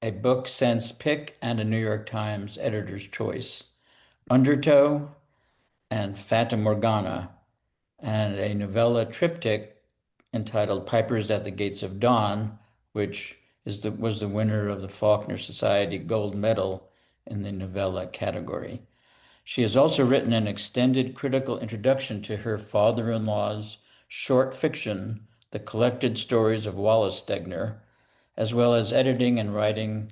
a book since Pick and a New York Times editor's choice. Undertow and Fata Morgana, and a novella triptych entitled Pipers at the Gates of Dawn, which was the winner of the Faulkner Society Gold Medal in the novella category. She has also written an extended critical introduction to her father-in-law's short fiction, The Collected Stories of Wallace Stegner, as well as editing and writing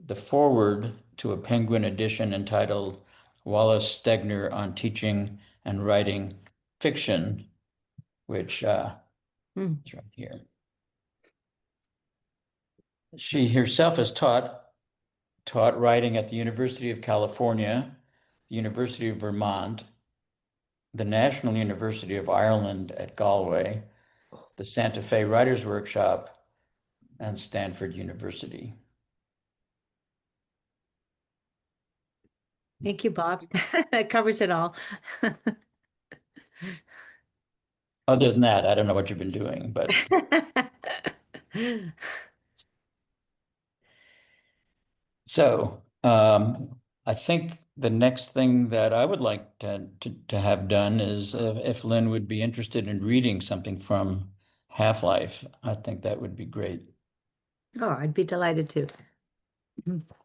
the foreword to a Penguin edition entitled Wallace Stegner on Teaching and Writing Fiction, which Hmm. is right here. She herself has taught writing at the University of California, the University of Vermont, the National University of Ireland at Galway, the Santa Fe Writers Workshop, and Stanford University. Thank you, Bob. That covers it all. Other than that, I don't know what you've been doing, but so I think the next thing that I would like to have done is if Lynn would be interested in reading something from Half-Life, I think that would be great. Oh, I'd be delighted to.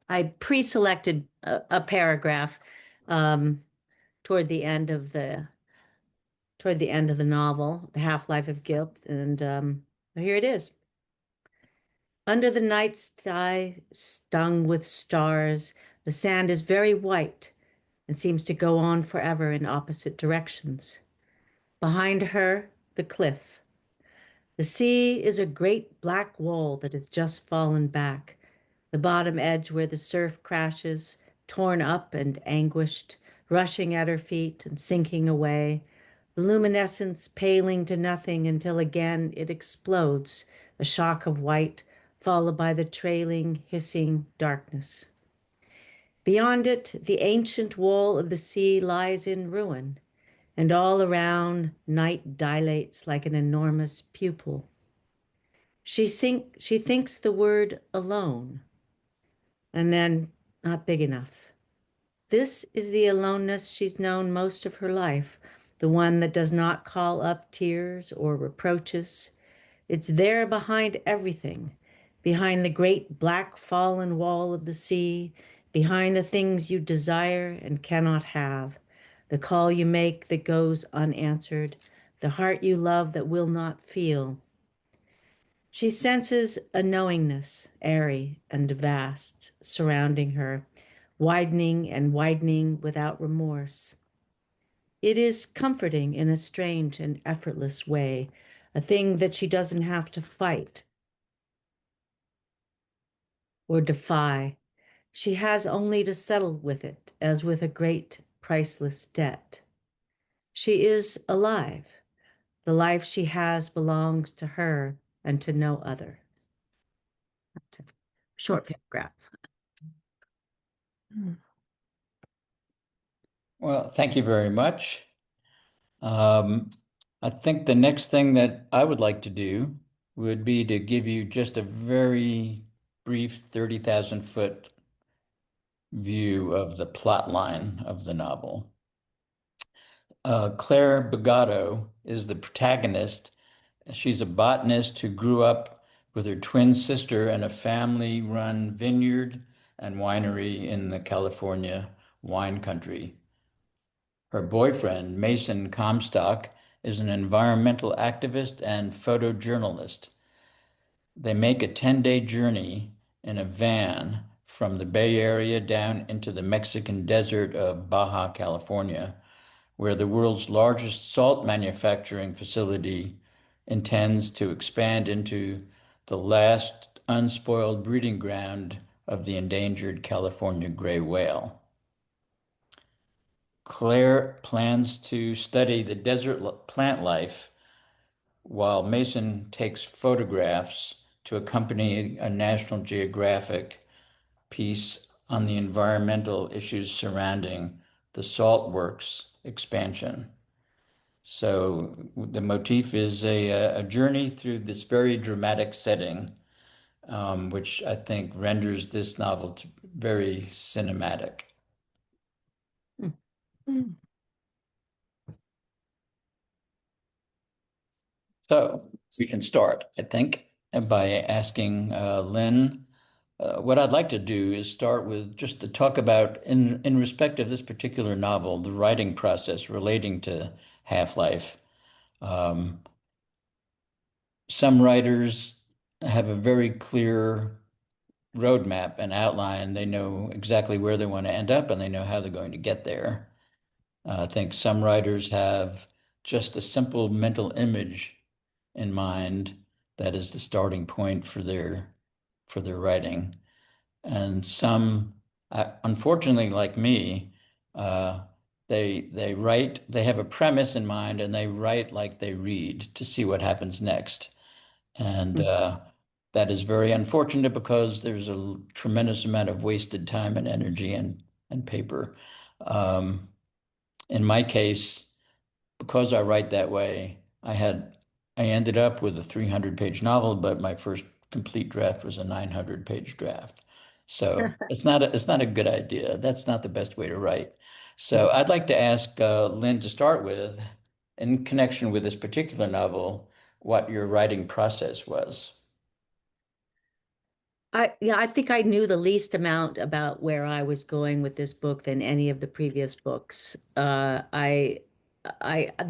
I pre-selected a paragraph um, toward the end of the novel, The Half-Life of Guilt, and here it is. Under the night sky, stung with stars, the sand is very white and seems to go on forever in opposite directions. Behind her, the cliff. The sea is a great black wall that has just fallen back, the bottom edge where the surf crashes, torn up and anguished, rushing at her feet and sinking away, the luminescence paling to nothing until again it explodes, a shock of white, followed by the trailing, hissing darkness. Beyond it, the ancient wall of the sea lies in ruin, and all around night dilates like an enormous pupil. She thinks the word alone, and then not big enough. This is the aloneness she's known most of her life, the one that does not call up tears or reproaches. It's there behind everything, behind the great black fallen wall of the sea, behind the things you desire and cannot have, the call you make that goes unanswered, the heart you love that will not feel. She senses a knowingness, airy and vast, surrounding her, widening and widening without remorse. It is comforting in a strange and effortless way, a thing that she doesn't have to fight or defy. She has only to settle with it as with a great priceless debt. She is alive. The life she has belongs to her and to no other. That's a short paragraph. Well, thank you very much. Um, I think the next thing that I would like to do would be to give you just a very brief 30,000 foot view of the plot line of the novel. Claire Bagato is the protagonist. She's a botanist who grew up with her twin sister in a family-run vineyard and winery in the California wine country. Her boyfriend, Mason Comstock, is an environmental activist and photojournalist. They make a 10-day journey in a van from the Bay Area down into the Mexican desert of Baja California, where the world's largest salt manufacturing facility intends to expand into the last unspoiled breeding ground of the endangered California gray whale. Claire plans to study the desert plant life while Mason takes photographs to accompany a National Geographic piece on the environmental issues surrounding the salt works expansion. So the motif is a journey through this very dramatic setting which I think renders this novel very cinematic. Mm. So we can start, I think, by asking Lynn. What I'd like to do is start with just to talk about, in respect of this particular novel, the writing process relating to Half-Life. Um, some writers have a very clear roadmap and outline. They know exactly where they want to end up and they know how they're going to get there. I think some writers have just a simple mental image in mind that is the starting point for their writing. And some, unfortunately, like me, uh, they write. They have a premise in mind, and they write like they read to see what happens next. And that is very unfortunate because there's a tremendous amount of wasted time and energy and paper. Um, in my case, because I write that way, I ended up with a 300-page novel, but my first complete draft was a 900-page draft. So it's not a good idea. That's not the best way to write. So I'd like to ask Lynn to start with, in connection with this particular novel, what your writing process was. I think I knew the least amount about where I was going with this book than any of the previous books. The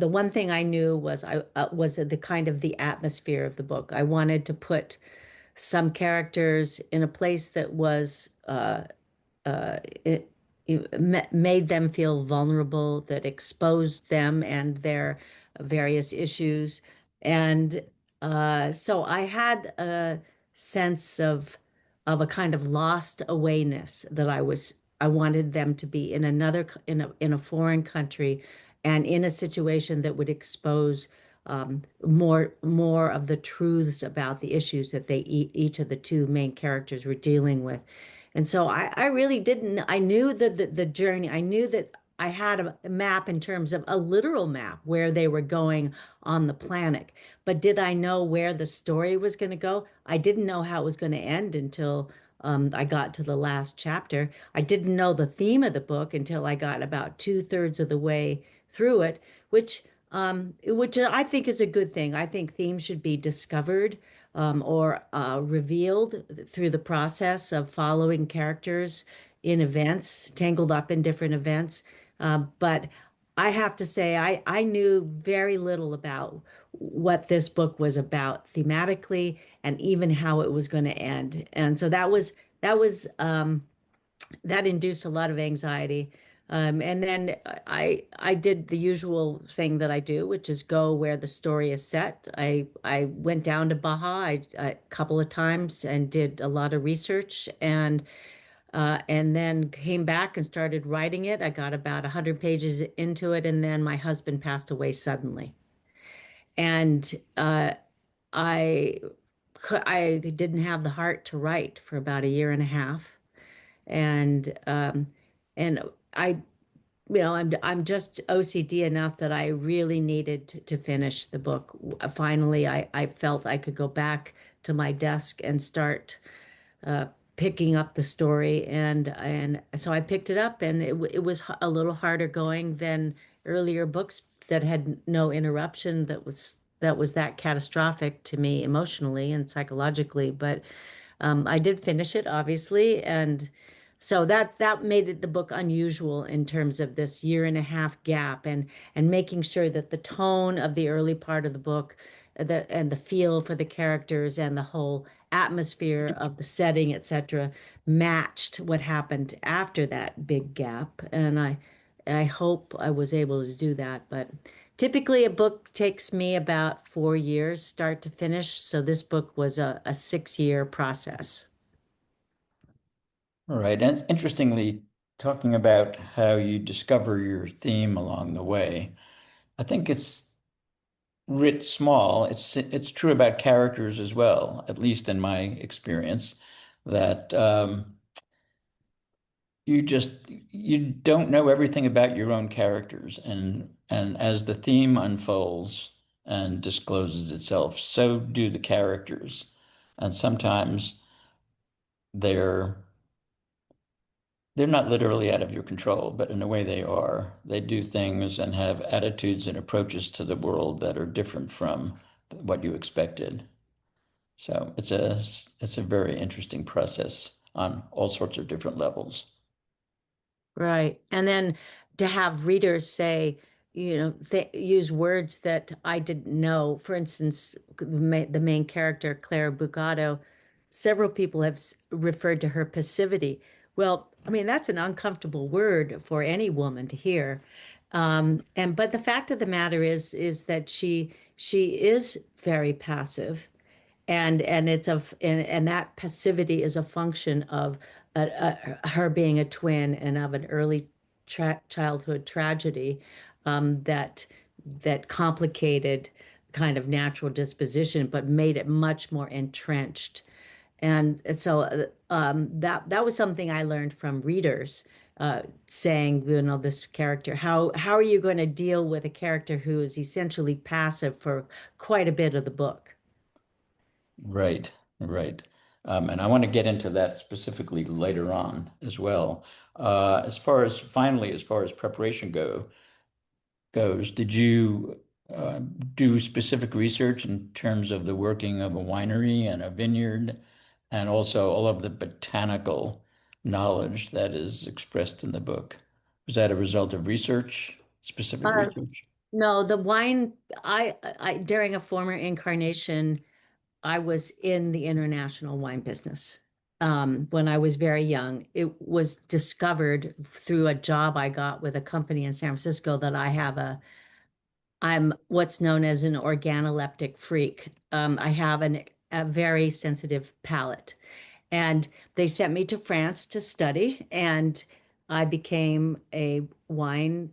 one thing I knew was I was the kind of the atmosphere of the book. I wanted to put some characters in a place that was it, made them feel vulnerable, that exposed them and their various issues. And so I had a sense of a kind of lost awayness that I wanted them to be in in a foreign country and in a situation that would expose more of the truths about the issues that each of the two main characters were dealing with. And so I really didn't, I knew the journey. I knew that I had a map in terms of a literal map where they were going on the planet. But did I know where the story was going to go? I didn't know how it was going to end until I got to the last chapter. I didn't know the theme of the book until I got about two-thirds of the way through it, which I think is a good thing. I think themes should be discovered or revealed through the process of following characters in events, tangled up in different events. But I have to say, I knew very little about what this book was about thematically and even how it was going to end. And so that was that induced a lot of anxiety. And then I did the usual thing that I do, which is go where the story is set. I went down to Baja a couple of times and did a lot of research and then came back and started writing it. I got about 100 pages into it, and then my husband passed away suddenly. And I I didn't have the heart to write for about a year and a half and and I I'm just OCD enough that I really needed to finish the book. Finally, I felt I could go back to my desk and start uh, picking up the story, and so I picked it up, and it was a little harder going than earlier books that had no interruption that was that catastrophic to me emotionally and psychologically, but I did finish it, obviously, and so that made it the book unusual in terms of this year and a half gap, and making sure that the tone of the early part of the book, and the feel for the characters and the whole atmosphere of the setting, etc., matched what happened after that big gap. And I hope I was able to do that, but typically, a book takes me about 4 years, start to finish. So this book was a 6 year process. All right. And interestingly, talking about how you discover your theme along the way, I think it's writ small. It's true about characters as well, at least in my experience, that you don't know everything about your own characters, and as the theme unfolds and discloses itself, so do the characters. And sometimes they're they're not literally out of your control, but in a way they are. They do things and have attitudes and approaches to the world that are different from what you expected. So it's a very interesting process on all sorts of different levels. Right. And then to have readers say, th use words that I didn't know. For instance, the main character, Claire Bugato, several people have referred to her passivity. Well, I mean, that's an uncomfortable word for any woman to hear. But the fact of the matter is that she is very passive, and and that passivity is a function of her being a twin and of an early childhood tragedy, that complicated kind of natural disposition, but made it much more entrenched. And so that was something I learned from readers, saying, this character, how are you going to deal with a character who is essentially passive for quite a bit of the book? Right, right. And I want to get into that specifically later on as well. As far as preparation goes, did you do specific research in terms of the working of a winery and a vineyard, and also all of the botanical knowledge that is expressed in the book? Was that a result of research, specific Uh, research? no, the wine, during a former incarnation, I was in the international wine business. When I was very young, it was discovered through a job I got with a company in San Francisco that I'm what's known as an organoleptic freak. I have a very sensitive palate. And they sent me to France to study, and I became a wine,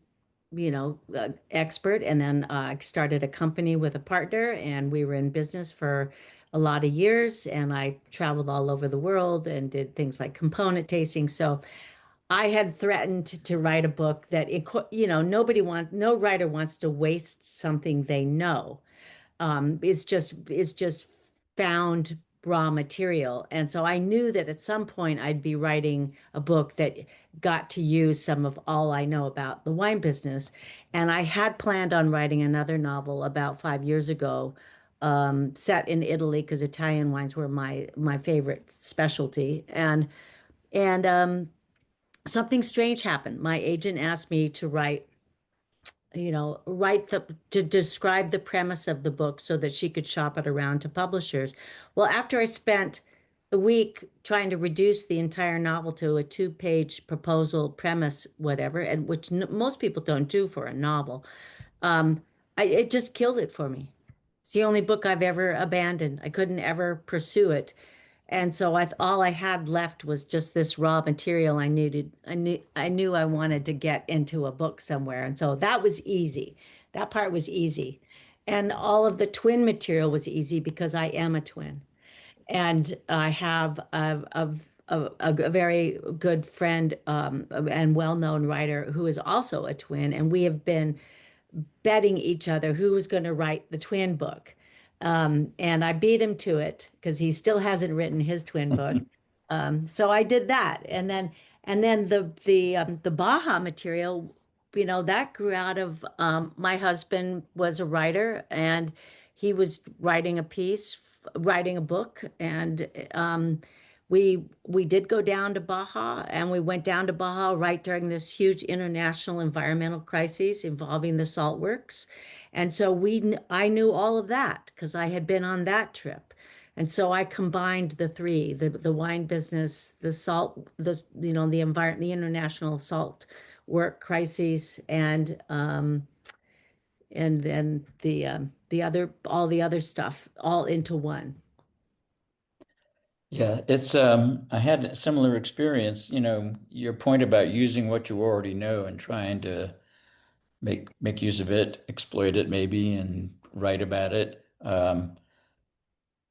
expert. And then I started a company with a partner, and we were in business for a lot of years. And I traveled all over the world and did things like component tasting. So I had threatened to write a book that no writer wants to waste something they know. It's just found raw material. And so I knew that at some point I'd be writing a book that got to use some of all I know about the wine business. And I had planned on writing another novel about 5 years ago, set in Italy, because Italian wines were my favorite specialty. And something strange happened. My agent asked me to to describe the premise of the book so that she could shop it around to publishers. Well, after I spent a week trying to reduce the entire novel to a two-page proposal premise, whatever, and which most people don't do for a novel, um, it just killed it for me. It's the only book I've ever abandoned. I couldn't ever pursue it. And so all I had left was just this raw material I needed. I knew I wanted to get into a book somewhere. And so that was easy. That part was easy. And all of the twin material was easy because I am a twin. And I have a very good friend, and well-known writer who is also a twin. And we have been betting each other who was going to write the twin book. And I beat him to it because he still hasn't written his twin book. So I did that, and then the Baja material, that grew out of, my husband was a writer, and he was writing a book, and we did go down to Baja, and we went down to Baja right during this huge international environmental crisis involving the salt works. And so I knew all of that because I had been on that trip. And so I combined the three, the wine business, the salt, the environment, the international salt work crises, and then all the other stuff all into one. Yeah, it's I had a similar experience, your point about using what you already know and trying to make use of it, exploit it maybe, and write about it.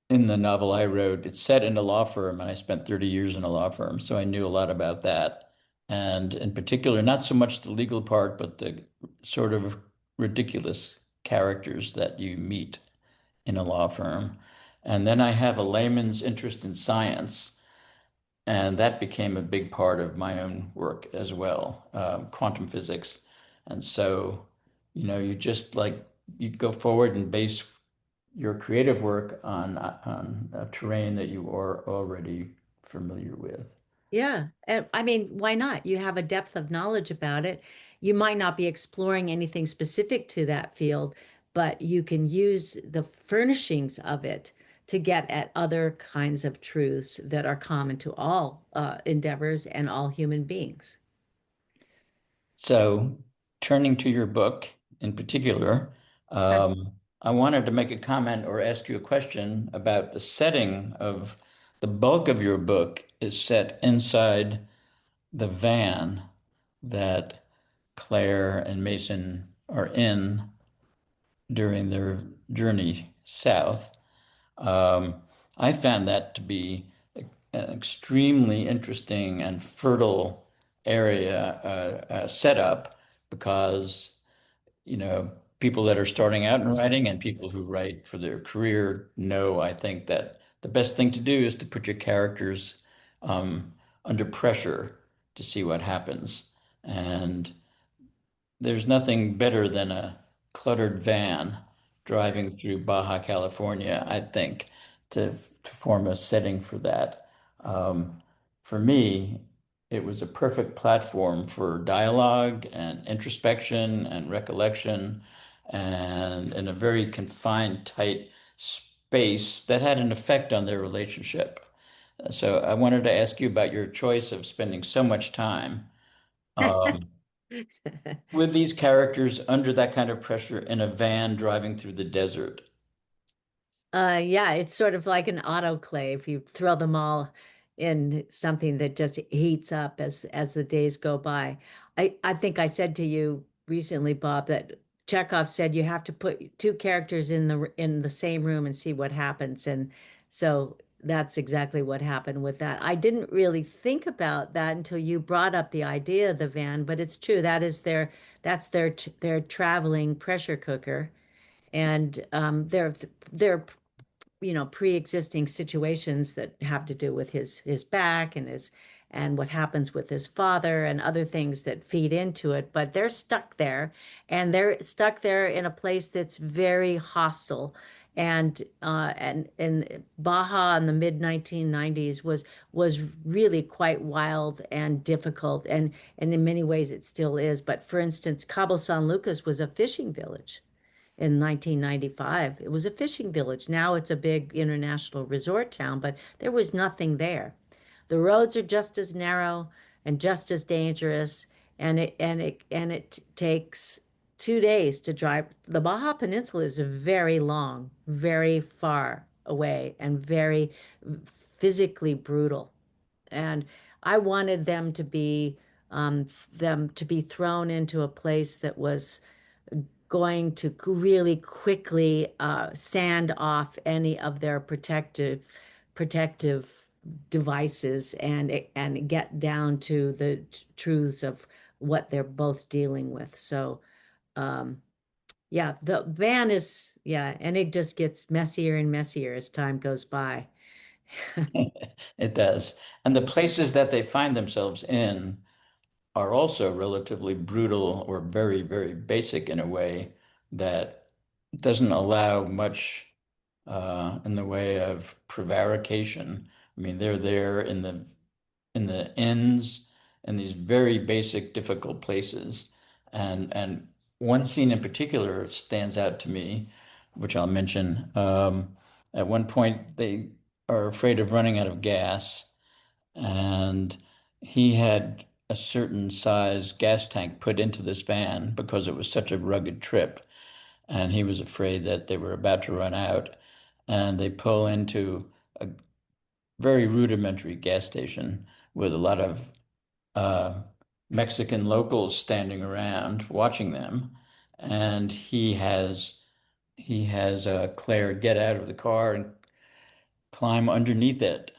In the novel I wrote, it's set in a law firm, and I spent 30 years in a law firm, so I knew a lot about that. And in particular, not so much the legal part, but the sort of ridiculous characters that you meet in a law firm. And then I have a layman's interest in science. And that became a big part of my own work as well, quantum physics. And so, you just like you go forward and base your creative work on a terrain that you are already familiar with. Yeah. And I mean, why not? You have a depth of knowledge about it. You might not be exploring anything specific to that field, but you can use the furnishings of it to get at other kinds of truths that are common to all endeavors and all human beings. So, turning to your book in particular, I wanted to make a comment or ask you a question about the setting of the bulk of your book is set inside the van that Claire and Mason are in during their journey south. Um, I found that to be an extremely interesting and fertile area setup because, people that are starting out in writing and people who write for their career know, I think, that the best thing to do is to put your characters um, under pressure to see what happens. And there's nothing better than a cluttered van driving through Baja California, I think, to form a setting for that. Um, for me, it was a perfect platform for dialogue and introspection and recollection, and in a very confined, tight space that had an effect on their relationship. So I wanted to ask you about your choice of spending so much time. Um, with these characters under that kind of pressure in a van driving through the desert. Yeah, it's sort of like an autoclave. You throw them all in something that just heats up as the days go by. I think I said to you recently, Bob, that Chekhov said you have to put two characters in the same room and see what happens. And so that's exactly what happened with that. I didn't really think about that until you brought up the idea of the van, but it's true. That's their traveling pressure cooker. And they're pre-existing situations that have to do with his back and his and what happens with his father and other things that feed into it, but they're stuck there, and they're stuck there in a place that's very hostile. And Baja in the mid 1990s was really quite wild and difficult, and in many ways it still is. But for instance, Cabo San Lucas was a fishing village in 1995. It was a fishing village. Now it's a big international resort town, but there was nothing there. The roads are just as narrow and just as dangerous, and it takes 2 days to drive. The Baja Peninsula is very long, very far away, and very physically brutal. And I wanted them to be thrown into a place that was going to really quickly sand off any of their protective devices and get down to the truths of what they're both dealing with. So um, yeah, the van is yeah, and it just gets messier and messier as time goes by. It does. And the places that they find themselves in are also relatively brutal or very, very basic in a way that doesn't allow much in the way of prevarication. I mean, they're there in the ends in these very basic, difficult places. And one scene in particular stands out to me, which I'll mention. At one point, they are afraid of running out of gas, and he had a certain size gas tank put into this van because it was such a rugged trip, and he was afraid that they were about to run out. And they pull into a very rudimentary gas station with a lot of uh, Mexican locals standing around watching them, and he has Claire get out of the car and climb underneath it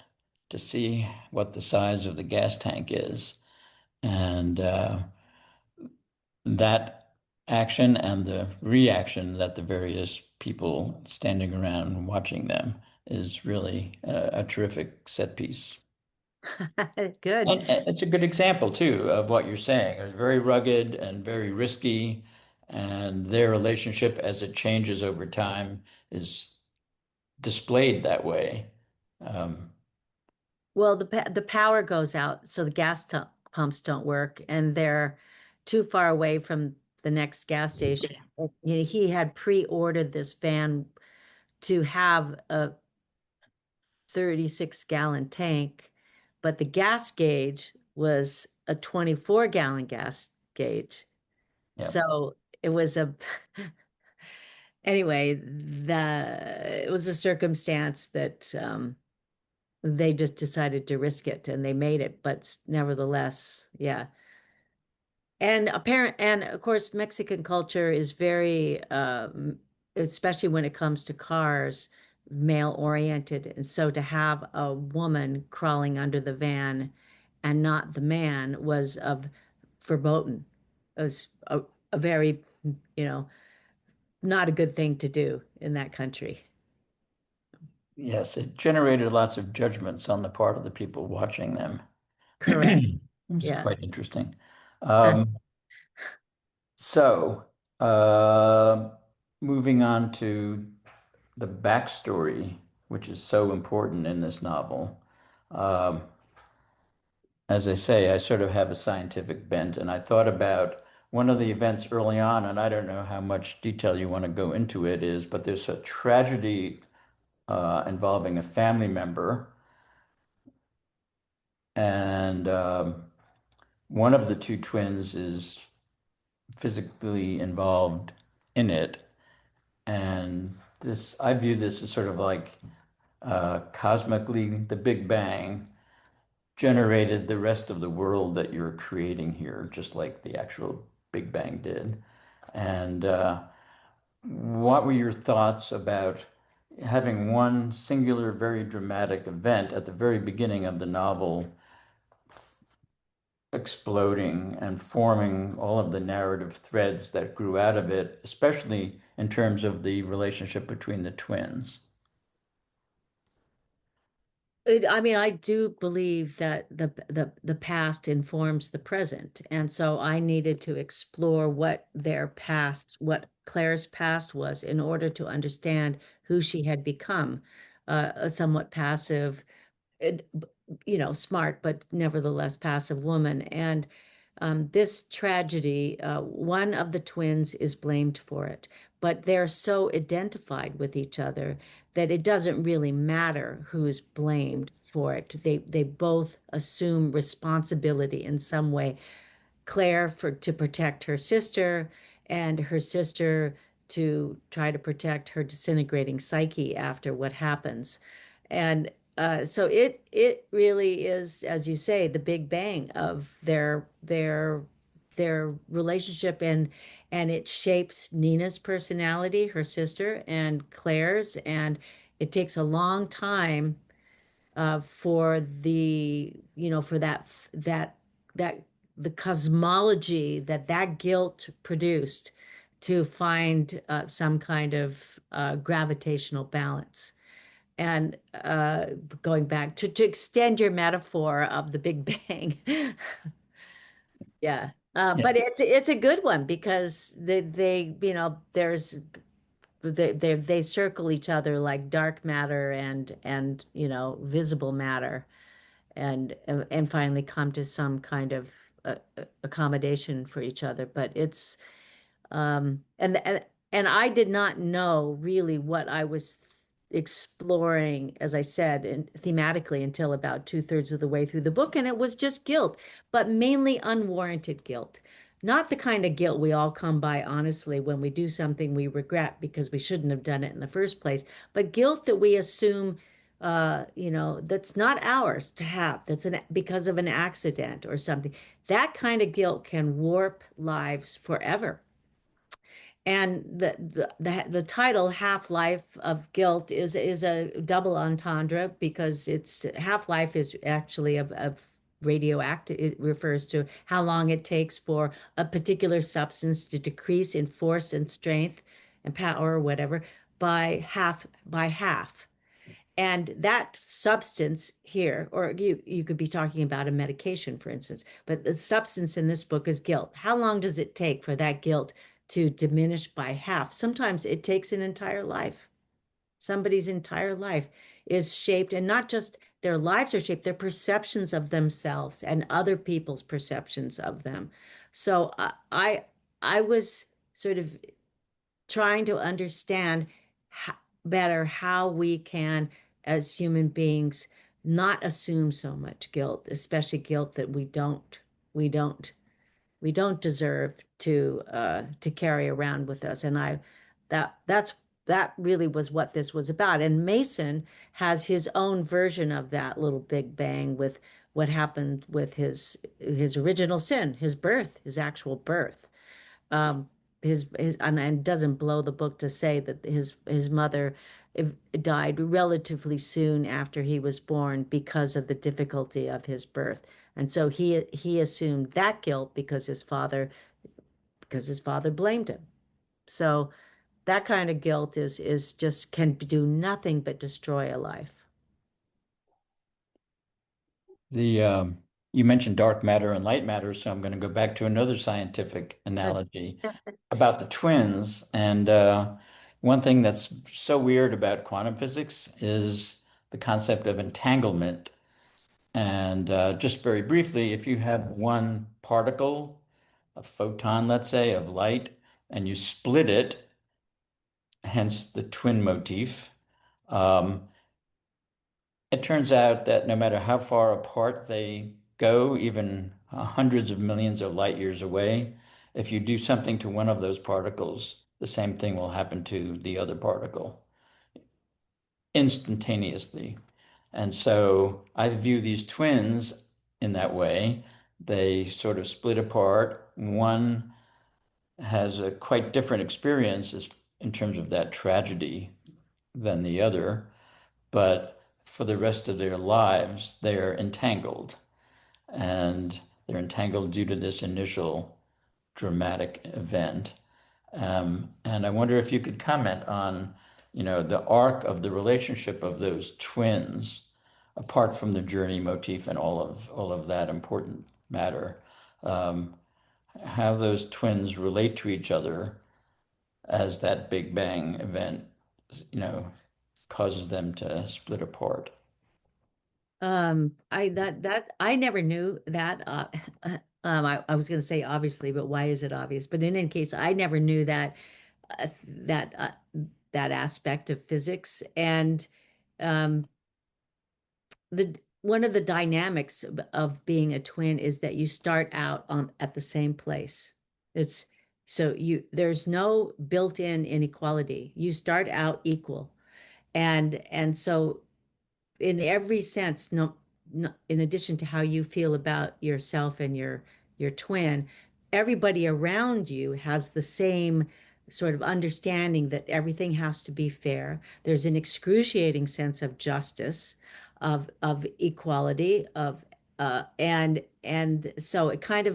to see what the size of the gas tank is, and that action and the reaction that the various people standing around watching them is really a terrific set piece. Good. And it's a good example too of what you're saying. It's very rugged and very risky, and their relationship as it changes over time is displayed that way. Um, Well, the power goes out, so the pumps don't work, and they're too far away from the next gas station. He had pre-ordered this van to have a 36-gallon tank, but the gas gauge was a 24-gallon gas gauge. yeah. So it was a anyway, it was a circumstance that they just decided to risk it and they made it, but nevertheless, yeah. And of course, Mexican culture is very, especially when it comes to cars, male oriented. And so to have a woman crawling under the van and not the man was of verboten. It was a very, you know, not a good thing to do in that country. Yes, it generated lots of judgments on the part of the people watching them. Correct. It's Yeah. quite interesting. Um, so, uh, moving on to the backstory, which is so important in this novel. Um, as I say, I sort of have a scientific bent, and I thought about one of the events early on, and I don't know how much detail you want to go into it is, but there's a tragedy involving a family member, and one of the two twins is physically involved in it. And this, I view this as sort of like cosmically, the Big Bang generated the rest of the world that you're creating here, just like the actual Big Bang did. And what were your thoughts about having one singular, very dramatic event at the very beginning of the novel exploding and forming all of the narrative threads that grew out of it, especially in terms of the relationship between the twins? I mean, I do believe that the past informs the present, and so I needed to explore what their past, what Claire's past was, in order to understand who she had become, a somewhat passive, it- smart, but nevertheless passive woman. And this tragedy, one of the twins is blamed for it, but they're so identified with each other that it doesn't really matter who's blamed for it. They both assume responsibility in some way. Claire for to protect her sister, and her sister to try to protect her disintegrating psyche after what happens. And so it really is, as you say, the big bang of their relationship, and it shapes Nina's personality, her sister, and Claire's, and it takes a long time for for that the cosmology that guilt produced to find some kind of gravitational balance. And going back to extend your metaphor of the Big Bang, yeah. Yeah. But it's a good one because they there's they circle each other like dark matter and visible matter, and finally come to some kind of accommodation for each other. But it's um, and and and I did not know really what I was exploring, as I said, and thematically until about two-thirds of the way through the book, and it was just guilt, but mainly unwarranted guilt. Not the kind of guilt we all come by, honestly, when we do something we regret because we shouldn't have done it in the first place, but guilt that we assume, that's not ours to have, because of an accident or something. That kind of guilt can warp lives forever. And the title Half-Life of Guilt is a double entendre because it's half-life is actually a radioactive. It refers to how long it takes for a particular substance to decrease in force and strength and power or whatever by half. And that substance here, or you could be talking about a medication, for instance, but the substance in this book is guilt. How long does it take for that guilt to diminish by half? Sometimes it takes an entire life. Somebody's entire life is shaped, and not just their lives are shaped, their perceptions of themselves and other people's perceptions of them. So I was sort of trying to understand how, better how we can, as human beings, not assume so much guilt, especially guilt that we don't we don't deserve to carry around with us. And that really was what this was about. And Mason has his own version of that little Big Bang with what happened with his original sin, his birth, his actual birth. Um, his and doesn't blow the book to say that his mother died relatively soon after he was born because of the difficulty of his birth. And so he assumed that guilt because his father blamed him. So that kind of guilt is just can do nothing but destroy a life. The You mentioned dark matter and light matter, so I'm going to go back to another scientific analogy about the twins. And one thing that's so weird about quantum physics is the concept of entanglement. And just very briefly, if you have one particle, a photon, let's say, of light, and you split it, hence the twin motif, um, it turns out that no matter how far apart they go, even hundreds of millions of light years away, if you do something to one of those particles, the same thing will happen to the other particle instantaneously. And so I view these twins in that way. They sort of split apart. One has a quite different experience in terms of that tragedy than the other, but for the rest of their lives, they are entangled. And they're entangled due to this initial dramatic event. And I wonder if you could comment on, the arc of the relationship of those twins, apart from the journey motif and all of that important matter, um, how those twins relate to each other as that Big Bang event, you know, causes them to split apart. I that I never knew that. I was going to say obviously, but why is it obvious? But in any case, I never knew that that aspect of physics. And um, the one of the dynamics of being a twin is that you start out on at the same place. It's so you there's no built-in inequality. You start out equal, and so in every sense, no, in addition to how you feel about yourself and your twin, everybody around you has the same sort of understanding that everything has to be fair. There's an excruciating sense of justice, of equality, of and so it kind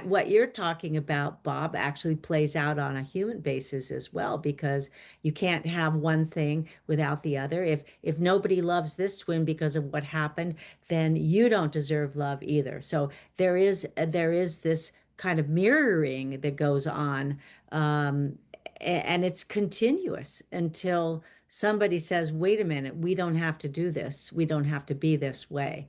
what you're talking about, Bob, actually plays out on a human basis as well, because you can't have one thing without the other. If nobody loves this twin because of what happened, then you don't deserve love either. So there is this kind of mirroring that goes on, and it's continuous until somebody says, "Wait a minute, we don't have to do this. We don't have to be this way."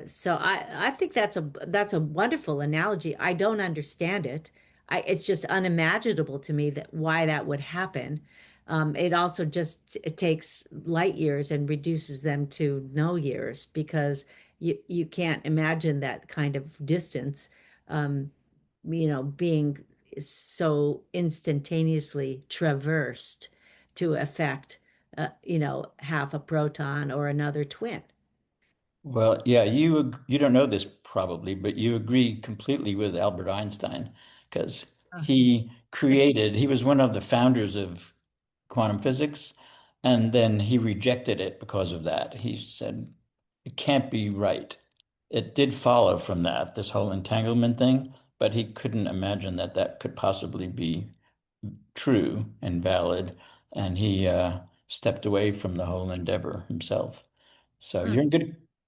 So I think that's a wonderful analogy. I don't understand it. It's just unimaginable to me that why that would happen. It also just it takes light years and reduces them to no years because you can't imagine that kind of distance, um, being so instantaneously traversed to affect, half a proton or another twin. Well, yeah, you don't know this probably, but you agree completely with Albert Einstein because he was one of the founders of quantum physics, and then he rejected it because of that. He said it can't be right. It did follow from that, this whole entanglement thing, but he couldn't imagine that that could possibly be true and valid. And he stepped away from the whole endeavor himself. So Hmm.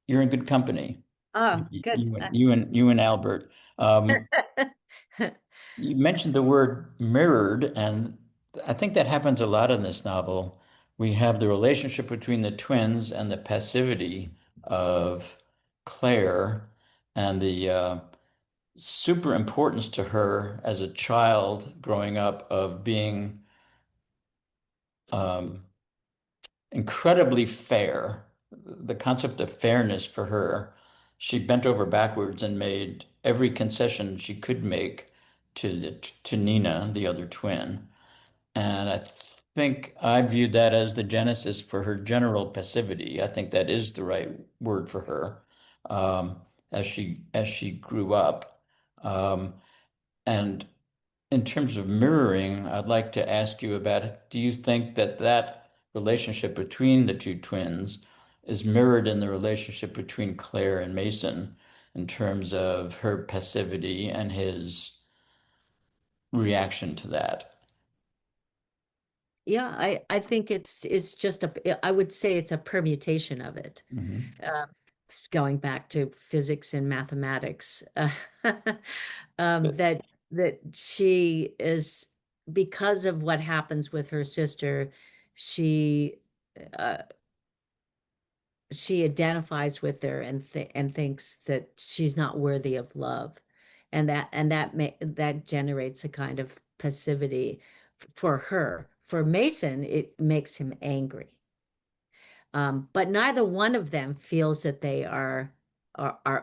you're in good company. Oh, good. You and Albert. You mentioned the word mirrored, and I think that happens a lot in this novel. We have the relationship between the twins and the passivity of Claire and the super importance to her as a child growing up of being um, incredibly fair. The concept of fairness for her, she bent over backwards and made every concession she could make to Nina, the other twin. And I think I viewed that as the genesis for her general passivity. I think that is the right word for her as she grew up. Um, and in terms of mirroring, I'd like to ask you about, do you think that that relationship between the two twins is mirrored in the relationship between Claire and Mason in terms of her passivity and his reaction to that? Yeah, I think it's just I would say it's a permutation of it. Mhm. Uh, Going back to physics and mathematics, But that she is, because of what happens with her sister, she uh, she identifies with her and thinks that she's not worthy of love, and that generates a kind of passivity for her. For Mason, it makes him angry. But neither one of them feels that they are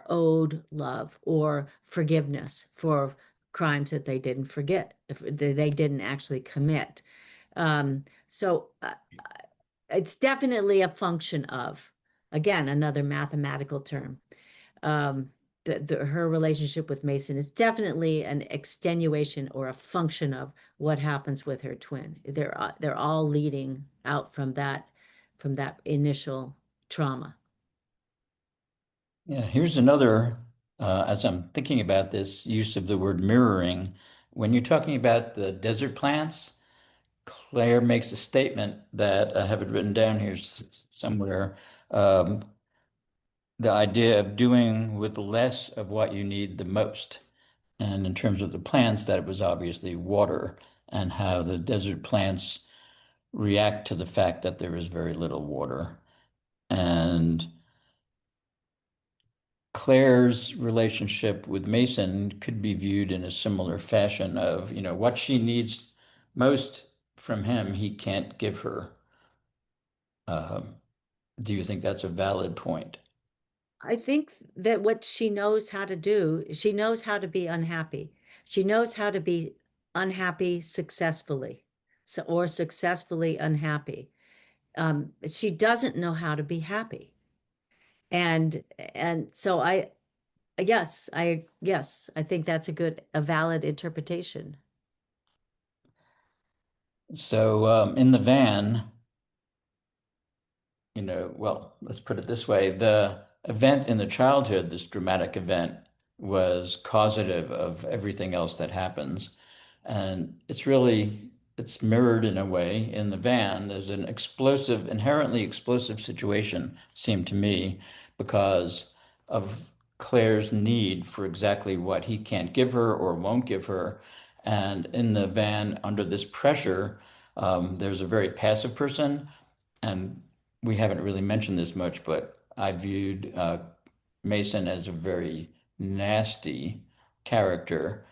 owed love or forgiveness for crimes that they didn't forget, if they didn't actually commit. So it's definitely a function of, again, another mathematical term. Um, her relationship with Mason is definitely an extenuation or a function of what happens with her twin. They're all leading out from that initial trauma. yeah, here's another, as I'm thinking about this use of the word mirroring, when you're talking about the desert plants, Claire makes a statement that I have it written down here somewhere. Um, the idea of doing with less of what you need the most. And in terms of the plants, that was obviously water and how the desert plants react to the fact that there is very little water. And Claire's relationship with Mason could be viewed in a similar fashion of, what she needs most from him, he can't give her. Um, do you think that's a valid point? I think that what she knows how to do, she knows how to be unhappy. She knows how to be unhappy successfully, or successfully unhappy. She doesn't know how to be happy. And so I think that's a valid interpretation. So in the van, well, let's put it this way. The event in the childhood, this dramatic event, was causative of everything else that happens. And it's mirrored in a way in the van. There's an explosive, inherently explosive situation, seemed to me, because of Claire's need for exactly what he can't give her or won't give her. And in the van, under this pressure, there's a very passive person, and we haven't really mentioned this much, but I viewed Mason as a very nasty character.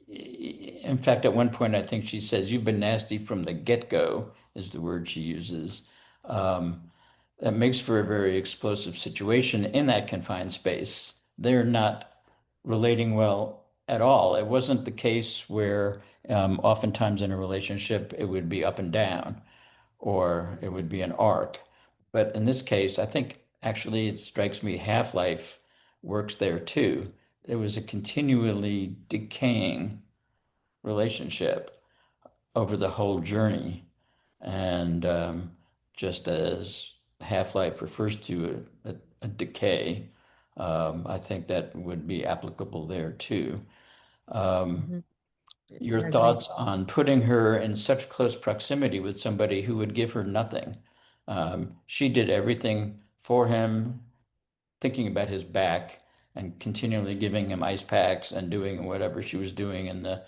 In fact, at one point, I think she says, "You've been nasty from the get-go," is the word she uses. Um, that makes for a very explosive situation in that confined space. They're not relating well at all. It wasn't the case where oftentimes in a relationship it would be up and down or it would be an arc. But in this case, I think actually it strikes me Half-Life works there too. There was a continually decaying relationship over the whole journey. And just as Half-Life refers to a decay, I think that would be applicable there too. Um, Mhm. your I agree. thoughts on putting her in such close proximity with somebody who would give her nothing. She did everything for him, thinking about his back and continually giving him ice packs and doing whatever she was doing in the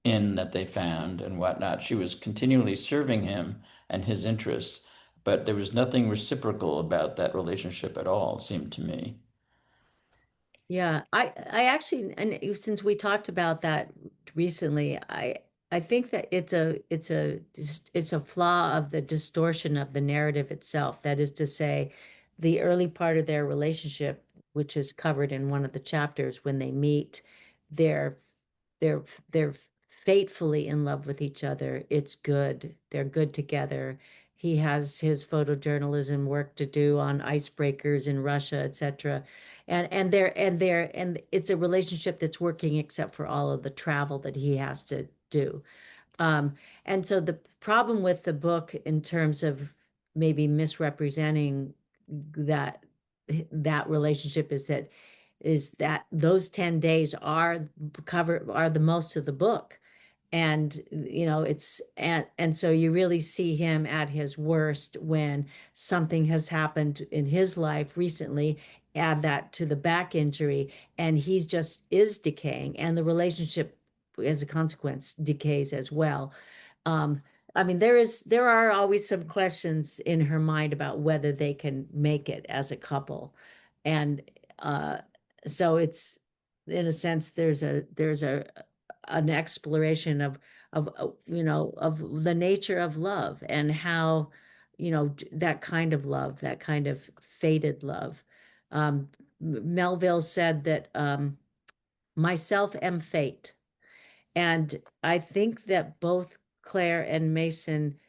inn that they found and whatnot. She was continually serving him and his interests, but there was nothing reciprocal about that relationship at all, it seemed to me. Yeah, I actually, and since we talked about that recently, I think that it's a flaw of the distortion of the narrative itself. That is to say, the early part of their relationship, which is covered in one of the chapters when they meet, they're they're they're fatefully in love with each other. It's good. They're good together. He has his photojournalism work to do on icebreakers in Russia, etc. And it's a relationship that's working except for all of the travel that he has to do. Um, and so the problem with the book in terms of maybe misrepresenting that that relationship is that those 10 days are the most of the book. And and so you really see him at his worst when something has happened in his life recently. Add that to the back injury, and he's just is decaying, and the relationship as a consequence decays as well. um I mean, there are always some questions in her mind about whether they can make it as a couple. And uh so it's, in a sense, there's a an exploration of the nature of love, and how that kind of love, that kind of fated love. Melville said that, myself am fate. And I think that both Claire and Mason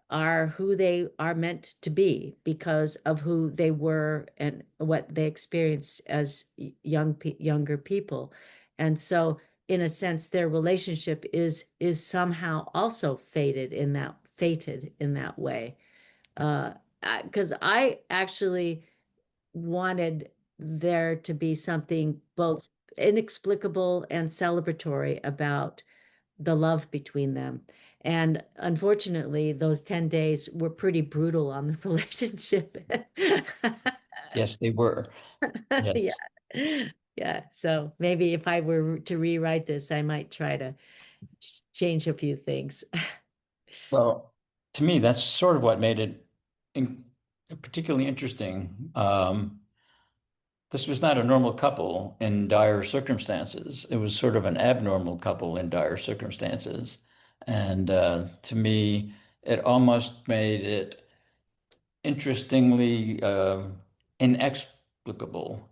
are who they are meant to be because of who they were and what they experienced as younger people. And so, in a sense, their relationship is somehow also fated in that way. Uh, because I actually wanted there to be something both inexplicable and celebratory about the love between them. And unfortunately, those 10 days were pretty brutal on the relationship. Yes, they were. Yeah. Yes. Yeah. So maybe if I were to rewrite this, I might try to change a few things. Well, to me, that's sort of what made it in particularly interesting. This was not a normal couple in dire circumstances. It was sort of an abnormal couple in dire circumstances. And to me, it almost made it interestingly inexplicable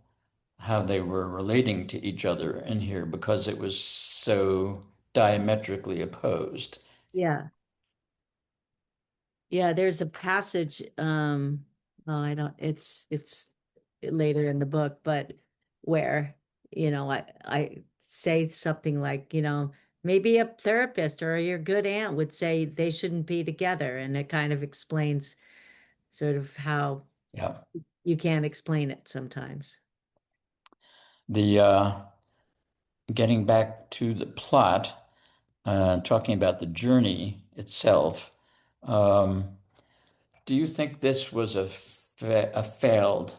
how they were relating to each other in here because it was so diametrically opposed. Yeah. Yeah, there's a passage, well, I don't, it's later in the book, but where, I say something like, maybe a therapist or your good aunt would say they shouldn't be together. And it kind of explains sort of how Yeah. you can't explain it sometimes. The getting back to the plot, talking about the journey itself, um, do you think this was a failed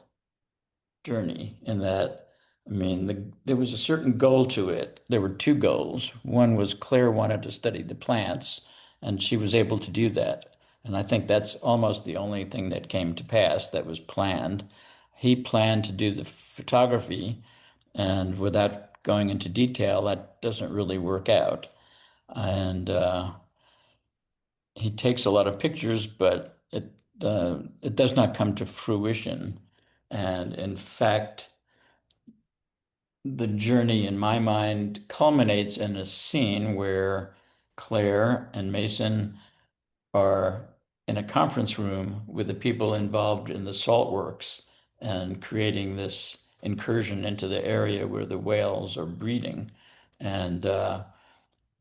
journey in that, I mean, there was a certain goal to it. There were two goals. One was Claire wanted to study the plants, and she was able to do that. And I think that's almost the only thing that came to pass that was planned. He planned to do the photography, and without going into detail, that doesn't really work out. And he takes a lot of pictures, but it does not come to fruition. And in fact, the journey in my mind culminates in a scene where Claire and Mason are in a conference room with the people involved in the salt works and creating this incursion into the area where the whales are breeding. And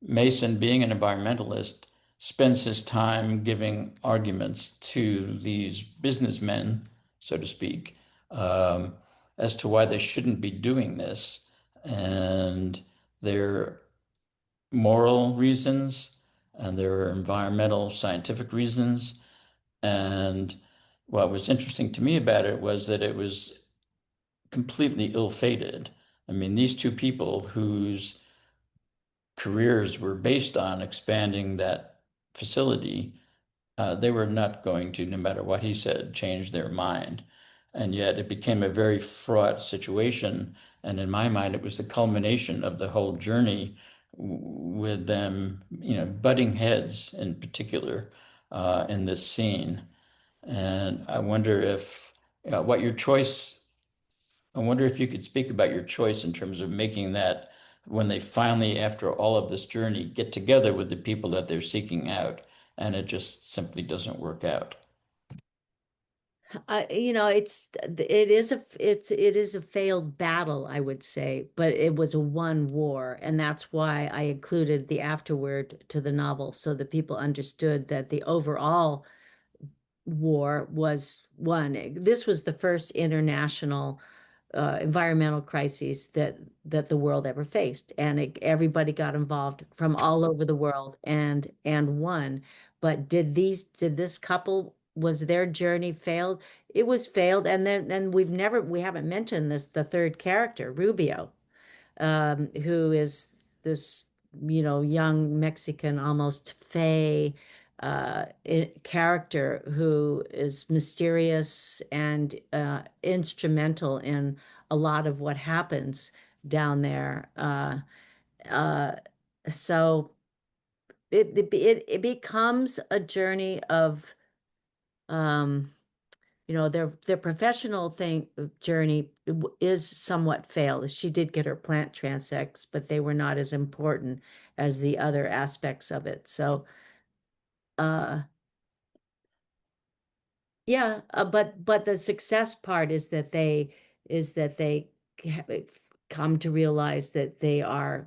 Mason, being an environmentalist, spends his time giving arguments to these businessmen, so to speak, um, as to why they shouldn't be doing this. And they're moral reasons, and there were environmental, scientific reasons. And what was interesting to me about it was that it was completely ill-fated. I mean, these two people whose careers were based on expanding that facility, they were not going to, no matter what he said, change their mind. And yet it became a very fraught situation. And in my mind, it was the culmination of the whole journey with them, butting heads in particular, in this scene. And I wonder if, what your choice, I wonder if you could speak about your choice in terms of making that when they finally, after all of this journey, get together with the people that they're seeking out, and it just simply doesn't work out. It is a failed battle, I would say, but it was a won war, and that's why I included the afterword to the novel so that people understood that the overall war was won. This was the first international environmental crises that the world ever faced, and everybody got involved from all over the world and won. But did this couple, was their journey failed? It was failed, and then we haven't mentioned this, the third character, Rubio, who is this, young Mexican, almost fey character who is mysterious and instrumental in a lot of what happens down there. Uh, so it becomes a journey of um, their professional journey is somewhat failed. She did get her plant transects, but they were not as important as the other aspects of it. So uh yeah, but the success part is that they ha- come to realize that they are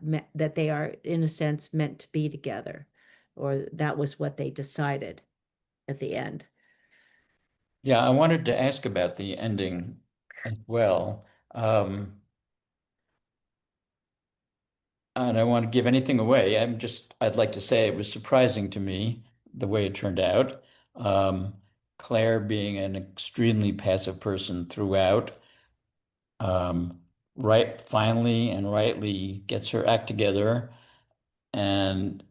in a sense meant to be together, or that was what they decided at the end. Yeah, I wanted to ask about the ending as well. I don't want to give anything away. I'd like to say it was surprising to me the way it turned out. Um, Claire being an extremely passive person throughout, um, right, finally and rightly gets her act together and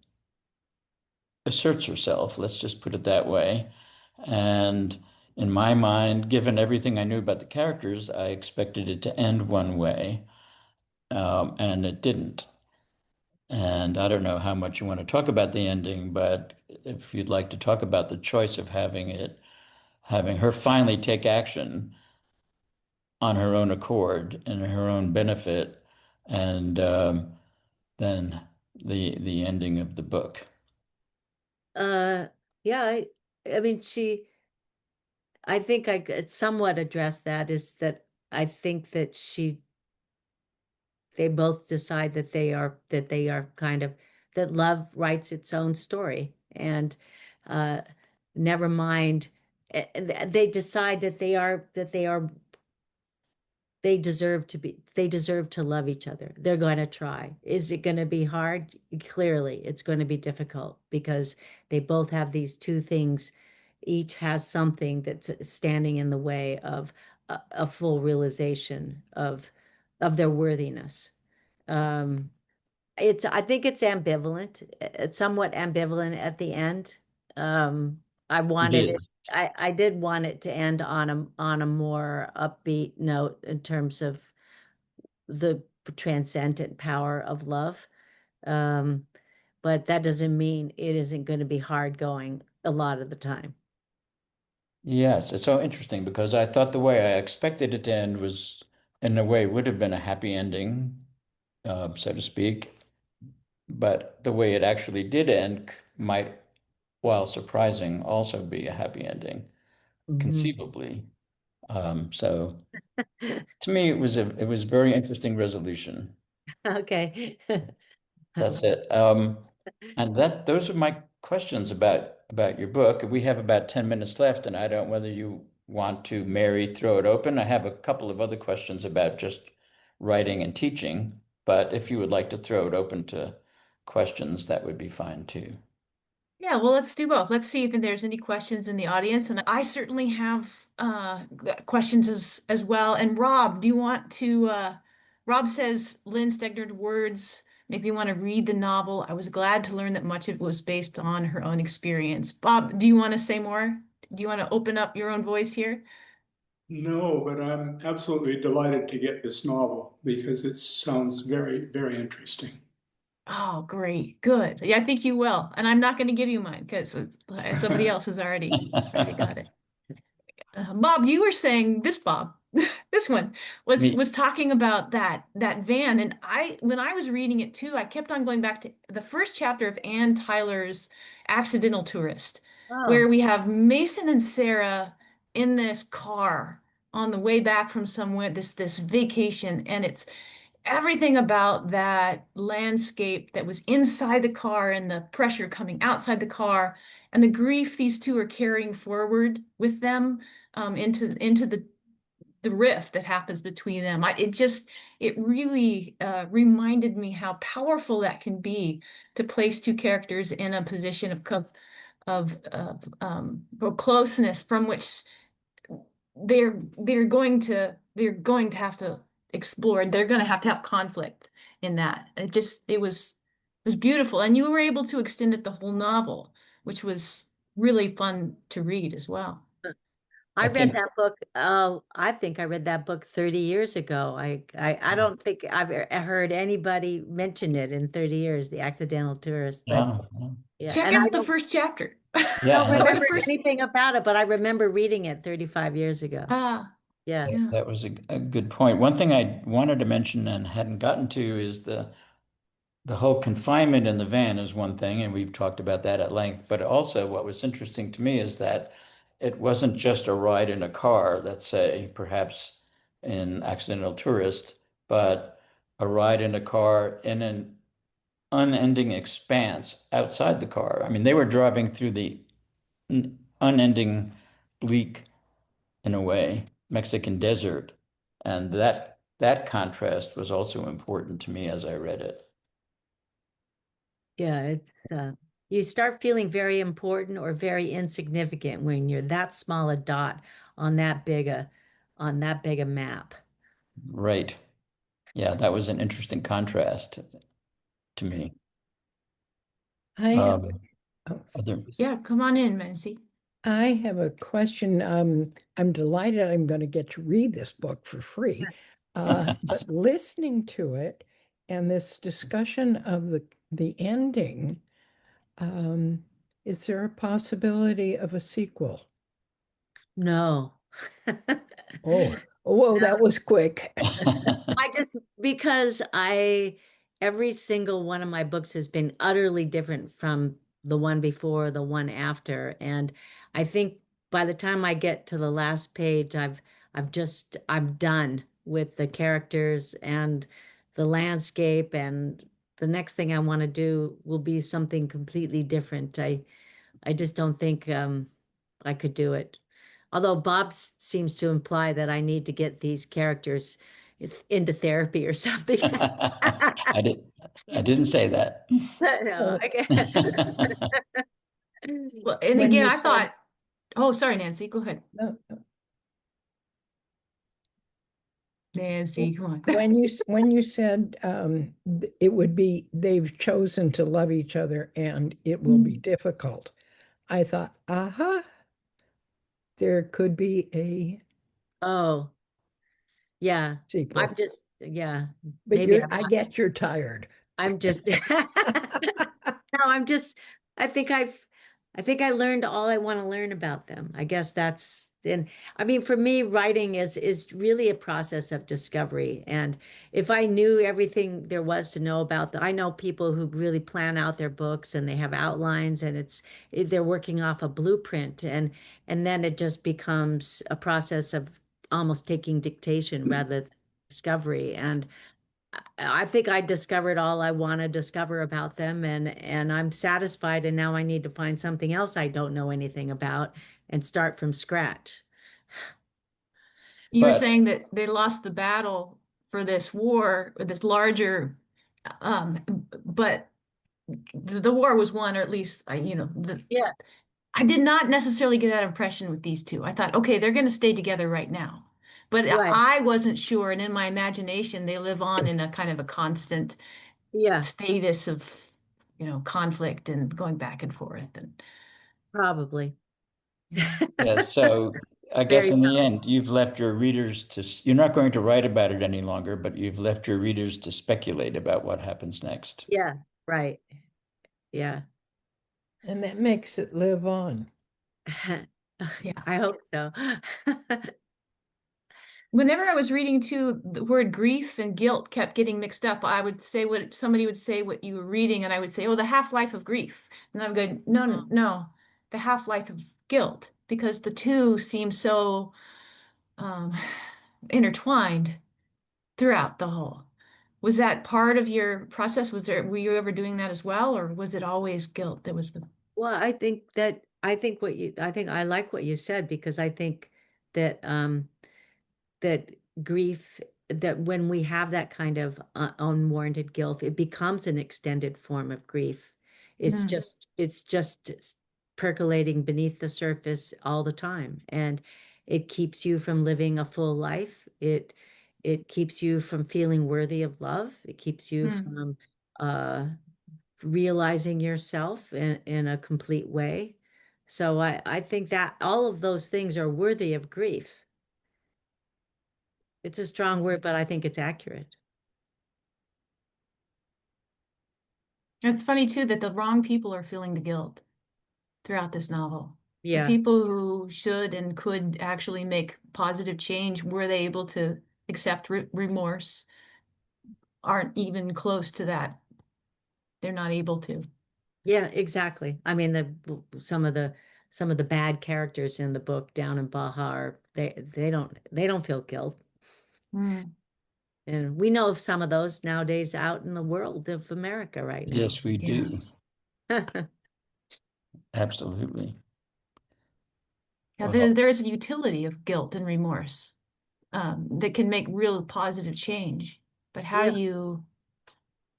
asserts herself. Let's just put it that way. And in my mind, given everything I knew about the characters, I expected it to end one way, and it didn't. And I don't know how much you want to talk about the ending, but if you'd like to talk about the choice of having her finally take action on her own accord and her own benefit, and then the ending of the book. Uh, yeah, I mean, I think I could somewhat address that, is that I think that they both decide that they are kind of, that love writes its own story, and uh, never mind. They decide that they deserve to love each other. They're going to try. Is it going to be hard? Clearly, it's going to be difficult because they both have these two things. Each has something that's standing in the way of a full realization of their worthiness. Um, I think it's ambivalent. It's somewhat ambivalent at the end. Um, I It wanted it. is. I did want it to end on a more upbeat note in terms of the transcendent power of love. Um, but that doesn't mean it isn't going to be hard going a lot of the time. Yes, it's so interesting because I thought the way I expected it to end was, in a way, would have been a happy ending, so to speak. But the way it actually did end might, while surprising, also be a happy ending, Mhm. conceivably. So to me, it was very interesting resolution. Okay. That's it. And those are my questions about your book. We have about 10 minutes left, and I don't know whether you want to, Mary, throw it open. I have a couple of other questions about just writing and teaching, but if you would like to throw it open to questions, that would be fine too. Yeah, well, let's do both. Let's see if there's any questions in the audience. And I certainly have questions as well. And Rob, do you want to Rob says Lynn Stegner's words make me want to read the novel. I was glad to learn that much of it was based on her own experience. Bob, do you want to say more? Do you want to open up your own voice here? No, but I'm absolutely delighted to get this novel because it sounds very, very interesting. Oh, great. Good. Yeah, I think you will. And I'm not going to give you mine because somebody else has already got it. Bob, you were saying this, Bob, this one Me, was talking about that van, and I when I was reading it too, I kept on going back to the first chapter of Ann Tyler's Accidental Tourist, where Oh, we have Mason and Sarah in this car on the way back from somewhere, this vacation, and it's everything about that landscape that was inside the car and the pressure coming outside the car and the grief these two are carrying forward with them into the rift that happens between them. It really reminded me how powerful that can be to place two characters in a position of closeness from which they're going to have to explore. They're going to have conflict in that. It was beautiful, and you were able to extend it the whole novel, which was really fun to read as well. I I read think, that book. Oh, I think I read that book 30 years ago. I don't think I've heard anybody mention it in 30 years, The Accidental Tourist. But yeah, yeah, Check and I out the first chapter. yeah, don't and Or the remember first. anything about it, but I remember reading it 35 years ago. Ah, Yeah. yeah. that was a good point. One thing I wanted to mention and hadn't gotten to is the whole confinement in the van is one thing, and we've talked about that at length. But also, what was interesting to me is that it wasn't just a ride in a car, let's say, perhaps in Accidental Tourist, but a ride in a car in an unending expanse outside the car. I mean, they were driving through the unending, bleak, in a way, Mexican desert, and that contrast was also important to me as I read it. Yeah, it's you start feeling very important or very insignificant when you're that small a dot on that big a map. Right. Yeah, that was an interesting contrast to me. I have, Um, oh, other, excuse. Yeah, come on in, Mancy. I have a question. I'm delighted I'm going to get to read this book for free. But listening to it and this discussion of the ending, um, is there a possibility of a sequel? No. Oh, whoa, that was quick. I just because every single one of my books has been utterly different from the one before, the one after. And I think by the time I get to the last page, I'm done with the characters and the landscape, and the next thing I want to do will be something completely different. I just don't think I could do it. Although seems to imply that I need to get these characters into therapy or something. I did, I didn't say that. No, Well, I can't. Well, and when again, you I said, thought, oh, sorry, Nancy, go ahead. no, Nancy, come on. when you said it would be they've chosen to love each other and it will be difficult, I thought, aha, there could be a Oh, yeah. sequel. Yeah, But maybe I guess you're tired. I'm just no, I think I think I learned all I want to learn about them. I guess and I mean for me writing is really a process of discovery. And if I knew everything there was to know about I know people who really plan out their books and they have outlines and they're working off a blueprint, and then it just becomes a process of almost taking dictation rather than discovery. And I think I discovered all I want to discover about them, and I'm satisfied, and now I need to find something else I don't know anything about and start from scratch. You were But saying that they lost the battle for this war, or this larger, but the war was won, or at least Yeah, I did not necessarily get that impression with these two. I thought, okay, they're going to stay together right now. But right. I wasn't sure, and in my imagination, they live on in a kind of a constant Yeah, status of, conflict and going back and forth. And probably. yeah. Yeah, so I guess Very, in the end, you've left your readers to, you're not going to write about it any longer, but you've left your readers to speculate about what happens next. yeah, right. Yeah. And that makes it live on. Yeah. I hope so. Whenever I was reading too, the word grief and guilt kept getting mixed up. I would say what somebody would say what you were reading, and I would say, "Oh, the half-life of grief," and I'm going, "No, no, no, the half-life of guilt," because the two seem so um, intertwined throughout the whole. Was that part of your process? Were you ever doing that as well, or was it always guilt that was the? Well, I think I like what you said, because I think that that grief, that when we have that kind of unwarranted guilt, it becomes an extended form of grief. Mm, It's just percolating beneath the surface all the time, and it keeps you from living a full life. It keeps you from feeling worthy of love. It keeps you mm. from uh realizing yourself in a complete way. So I think that all of those things are worthy of grief. It's a strong word, but I think it's accurate. It's funny too that the wrong people are feeling the guilt throughout this novel. The Yeah. people who should and could actually make positive change, were they able to accept remorse, aren't even close to that. They're not able to. Yeah, exactly. I mean, some of the bad characters in the book down in Baja they don't feel guilt. Mm. And we know of some of those nowadays out in the world of America right now. Yes, we Yeah. do. Absolutely. Yeah, Well, there's a utility of guilt and remorse that can make real positive change. But Yeah.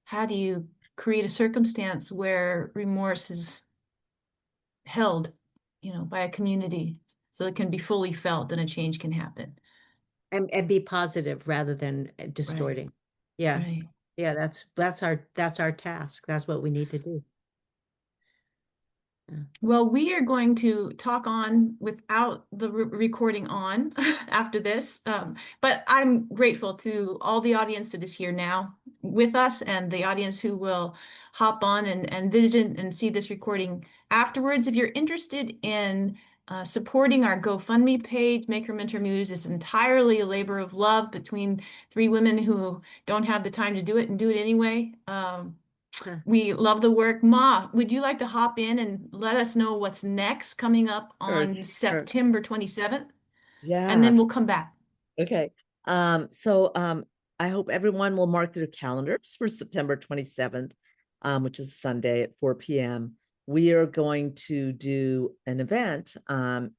how do you create a circumstance where remorse is held, by a community so it can be fully felt and a change can happen? And be positive rather than Right, distorting. Yeah. right. Yeah, that's our task. That's what we need to do. Yeah. Well, we are going to talk on without the recording on after this. But I'm grateful to all the audience that is here now with us, and the audience who will hop on and visit and see this recording afterwards. If you're interested in supporting our GoFundMe page, Maker Mentor Muse is entirely a labor of love between three women who don't have the time to do it and do it anyway. Huh. We love the work. Ma, would you like to hop in and let us know what's next coming up Sure, on sure. September 27th? And then Yes. we'll come back. Okay. So I hope everyone will mark their calendars for September 27th, which is Sunday at 4 p.m. We are going to do an event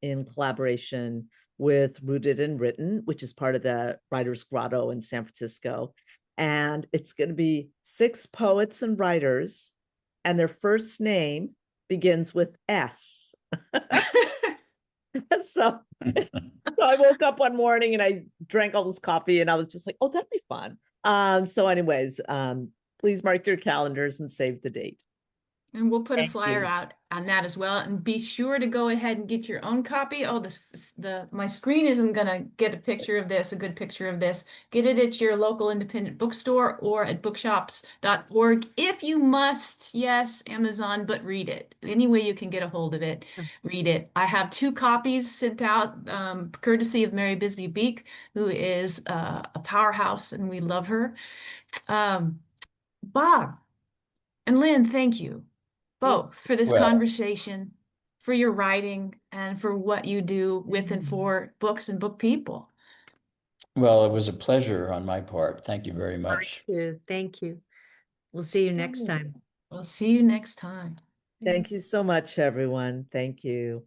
in collaboration with Rooted and Written, which is part of the Writers Grotto in San Francisco. And it's going to be 6 poets and writers, and their first name begins with S. So so I woke up one morning and I drank all this coffee and I was just like, oh, that'd be fun. So anyways, please mark your calendars and save the date. And we'll put a Thank flyer you. out on that as well. And be sure to go ahead and get your own copy. Oh, my screen isn't gonna get a picture of this, a good picture of this. Get it at your local independent bookstore or at bookshops.org. If you must, yes, Amazon, but read it. Any way you can get a hold of it, read it. I have 2 copies sent out, courtesy of Mary Bisbee Beek, who is a powerhouse, and we love her. Bob and Lynn, thank you both for this well, conversation, for your writing, and for what you do with and for books and book people. well, it was a pleasure on my part. Thank you very much. Thank you. Thank you. We'll see you next time. We'll see you next time. Thank you so much, everyone. Thank you.